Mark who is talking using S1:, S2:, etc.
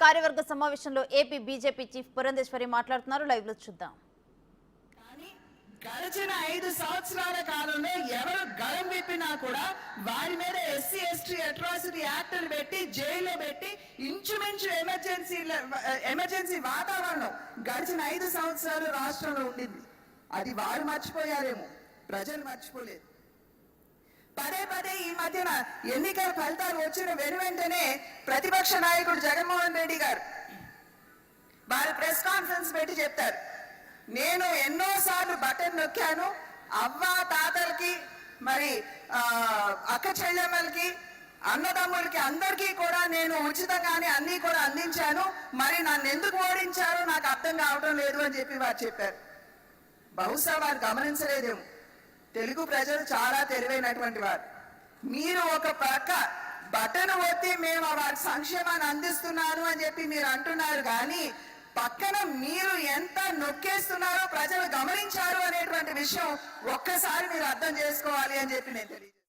S1: కార్యవర్గ సమావేశంలో AP BJP chief Purandeswari మాట్లాడుతున్నారు. లైవ్ లో చూద్దాం.
S2: గడిచిన 5 సంవత్సరాల కాలంలో ఎవరు గళం విప్పినా కూడా వారి మీద ఎస్సీ ఎస్టీ అట్రాసిటీ యాక్టులు పెట్టి జైల్లో పెట్టి ఇంచుమించు ఎమర్జెన్సీ వాతావరణం గడిచిన 5 సంవత్సరాలు రాష్ట్రంలో ఉండింది. అది వారు మర్చిపోయారేమో, ప్రజలు మర్చిపోలేదు. పదే పదే ఈ మధ్యన ఎన్నికల ఫలితాలు వచ్చిన వెంటనే ప్రతిపక్ష నాయకుడు జగన్మోహన్ రెడ్డి గారు వారు ప్రెస్ కాన్ఫరెన్స్ పెట్టి చెప్తారు, నేను ఎన్నోసార్లు బటన్ నొక్కాను, అవ్వ తాతలకి మరి అక్క చెల్లెమ్మలకి అన్నదమ్ములకి అందరికీ కూడా నేను ఉచితంగానే అన్నీ కూడా అందించాను, మరి నన్ను ఎందుకు ఓడించారో నాకు అర్థం కావడం లేదు అని చెప్పి వారు చెప్పారు. బహుశా వారు గమనించలేదేమో, తెలుగు ప్రజలు చాలా తెలివైనటువంటి వారు. మీరు ఒక పక్క బటన్ ఒత్తి మేము వారి సంక్షేమాన్ని అందిస్తున్నాను అని చెప్పి మీరు అంటున్నారు, కానీ పక్కన మీరు ఎంత నొక్కేస్తున్నారో ప్రజలు గమనించారు అనేటువంటి విషయం ఒక్కసారి మీరు అర్థం చేసుకోవాలి అని చెప్పి నేను తెలియజేస్తాను.